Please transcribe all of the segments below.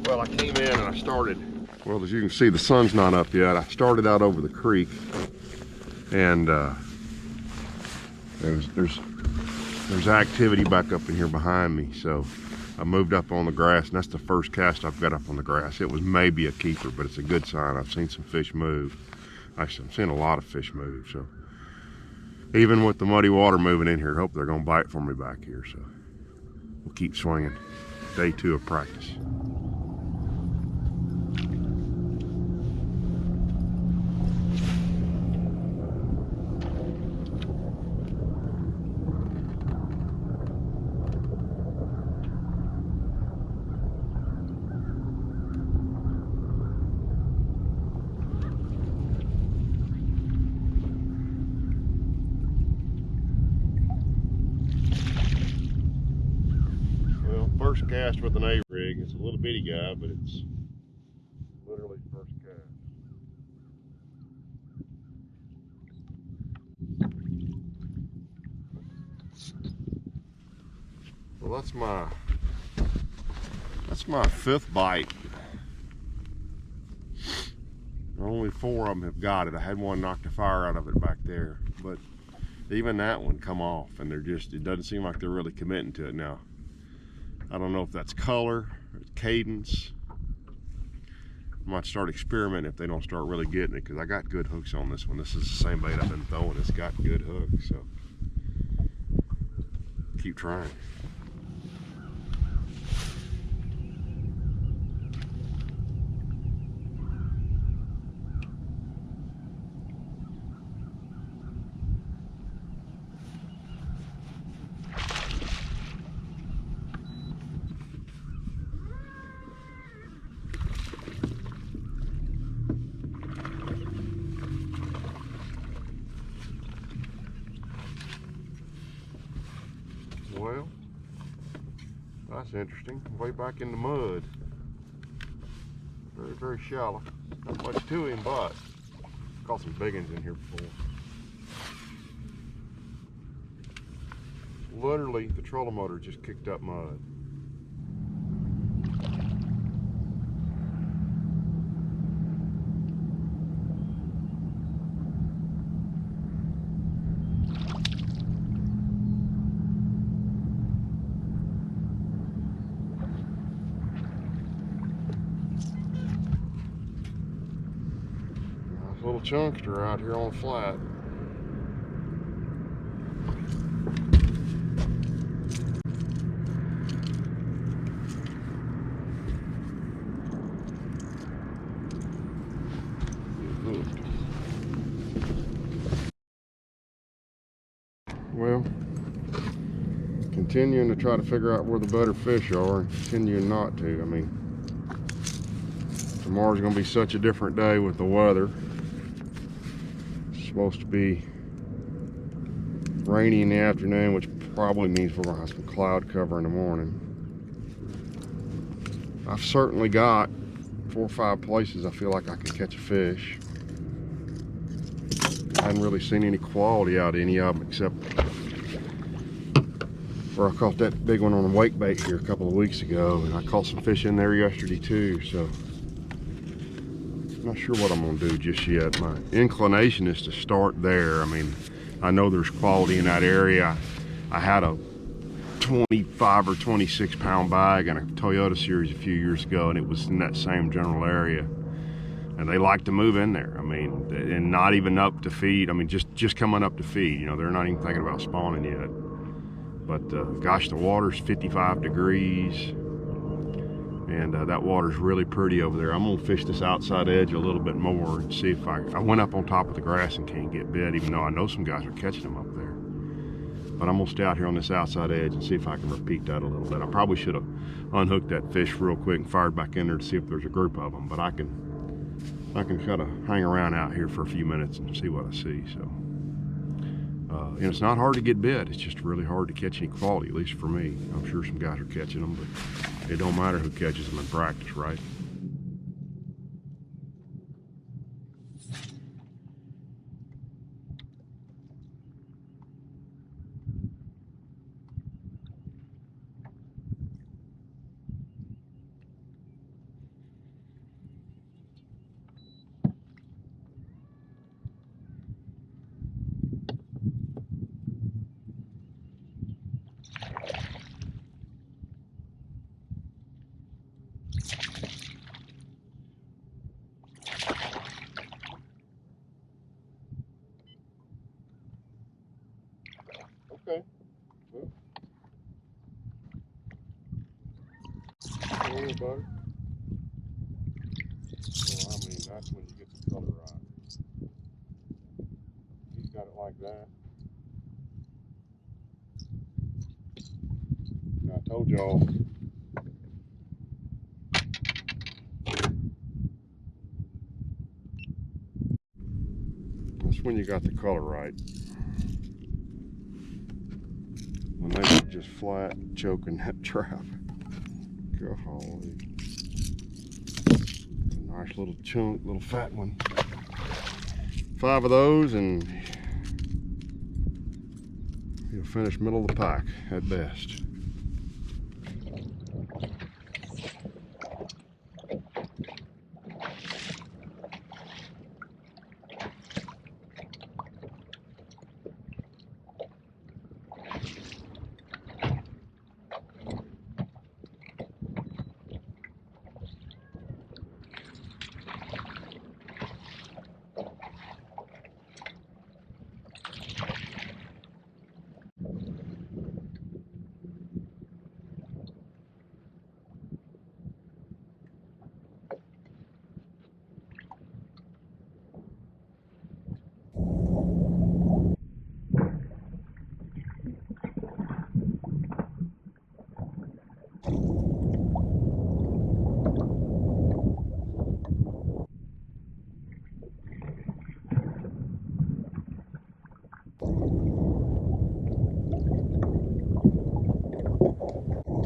Well, I came in and I started, well, as you can see, the sun's not up yet. I started out over the creek, and there's activity back up in here behind me, so I moved up on the grass, and that's the first cast I've got up on the grass. It was maybe a keeper, but it's a good sign. I've seen some fish move. Actually, I'm seeing a lot of fish move, so even with the muddy water moving in here, hope they're gonna bite for me back here, so we'll keep swinging. Day 2 of practice. First cast with an A-rig. It's a little bitty guy, but it's literally first cast. Well, that's my 5th bite. Only 4 of them have got it. I had one knock the fire out of it back there, but even that one come off, and it doesn't seem like they're really committing to it now. I don't know if that's color or cadence. I might start experimenting if they don't start really getting it, because I got good hooks on this one. This is the same bait I've been throwing. It's got good hooks, so keep trying. Well, that's interesting. Way back in the mud. Very, very shallow. Not much to him, but caught some big ones in here before. Literally, the trolling motor just kicked up mud. Little chunkster out here on the flat. Well, continuing to try to figure out where the better fish are, and continuing not to. I mean, tomorrow's gonna be such a different day with the weather. Supposed to be rainy in the afternoon, which probably means we're gonna have some cloud cover in the morning. I've certainly got 4 or 5 places I feel like I can catch a fish. I hadn't really seen any quality out of any of them, except where I caught that big one on a wake bait here a couple of weeks ago, and I caught some fish in there yesterday too, so not sure what I'm gonna do just yet. My inclination is to start there. I mean, I know there's quality in that area. I had a 25 or 26 pound bag in a Toyota series a few years ago, and it was in that same general area, and they like to move in there. I mean, and not even up to feed. I mean, just coming up to feed, you know, they're not even thinking about spawning yet. But gosh, the water's 55 degrees. And that water's really pretty over there. I'm gonna fish this outside edge a little bit more and see if I went up on top of the grass and can't get bit, even though I know some guys are catching them up there. But I'm gonna stay out here on this outside edge and see if I can repeat that a little bit. I probably should have unhooked that fish real quick and fired back in there to see if there's a group of them, but I can kind of hang around out here for a few minutes and see what I see. So, and it's not hard to get bit. It's just really hard to catch any quality, at least for me. I'm sure some guys are catching them, but it don't matter who catches them in practice, right? Okay. Well, hey, buddy. Well, I mean, that's when you get the color right. He's got it like that. And I told y'all. That's when you got the color right. When they were just flat choking that trap. Golly. It's a nice little chunk, little fat one. 5 of those and you'll finish middle of the pack at best.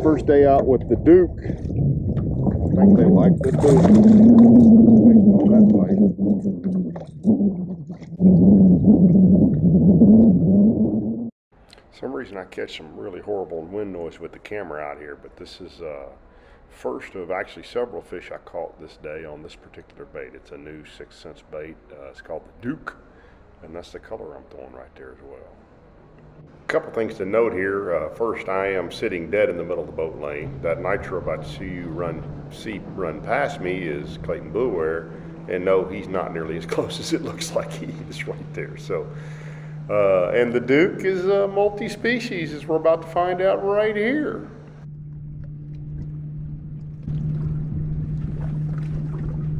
First day out with the Duke. I think they like the Duke. Based on that play. For some reason I catch some really horrible wind noise with the camera out here, but this is first of actually several fish I caught this day on this particular bait. It's a new 6th Sense bait. It's called the Duke, and that's the color I'm throwing right there as well. A couple things to note here. First, I am sitting dead in the middle of the boat lane. That nitro about to see run past me is Clayton Blueware, and no, he's not nearly as close as it looks like he is right there. So, and the Duke is multi-species, as we're about to find out right here.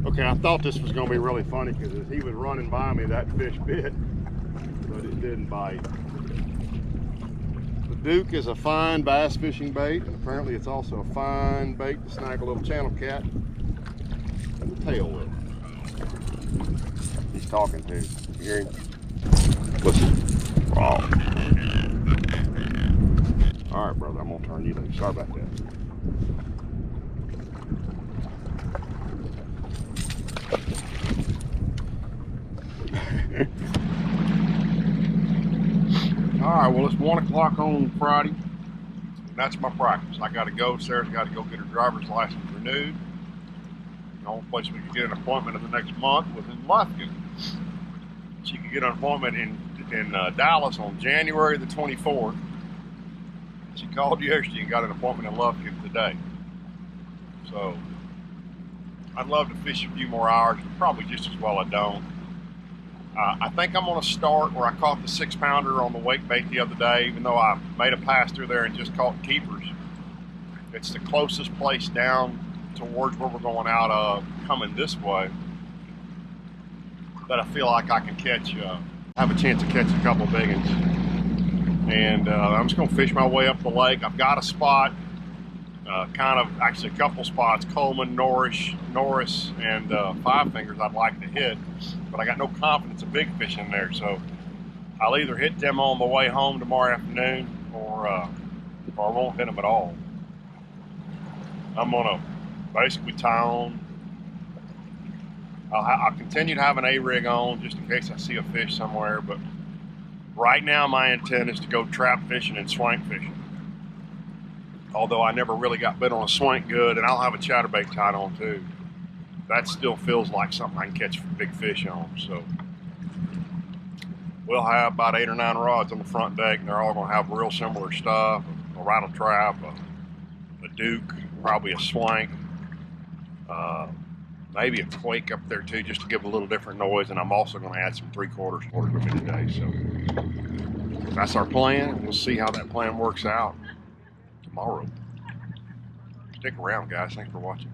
Okay, I thought this was going to be really funny because as he was running by me, that fish bit, but it didn't bite. The Duke is a fine bass fishing bait, and apparently it's also a fine bait to snag a little channel cat and the tail with. He's talking to. You hear him? Listen. Oh. All right, brother, I'm gonna turn you loose. Sorry about that. All right, well, it's 1 o'clock on Friday, and that's my practice. I got to go. Sarah's got to go get her driver's license renewed. The only place we can get an appointment in the next month was in Lufkin. She could get an appointment in Dallas on January the 24th. She called yesterday and got an appointment in Lufkin today. So I'd love to fish a few more hours, but probably just as well I don't. I think I'm going to start where I caught the 6-pounder on the wake bait the other day, even though I made a pass through there and just caught keepers. It's the closest place down towards where we're going out of, coming this way, that I feel like I can catch, have a chance to catch a couple big ones. And I'm just going to fish my way up the lake. I've got a spot, actually a couple spots, Coleman, Norris, and Five Fingers I'd like to hit, but I got no confidence of big fish in there, so I'll either hit them on the way home tomorrow afternoon, or I won't hit them at all. I'm gonna basically tie on. I'll continue to have an A-rig on just in case I see a fish somewhere, but right now my intent is to go trap fishing and swank fishing. Although I never really got bit on a swank good, and I'll have a chatterbait tied on too. That still feels like something I can catch big fish on. So we'll have about 8 or 9 rods on the front deck, and they're all going to have real similar stuff: a rattle trap, a Duke, probably a swank, maybe a quake up there too, just to give a little different noise. And I'm also going to add some 3/4 with it today. So that's our plan. We'll see how that plan works out tomorrow. Stick around, guys. Thanks for watching.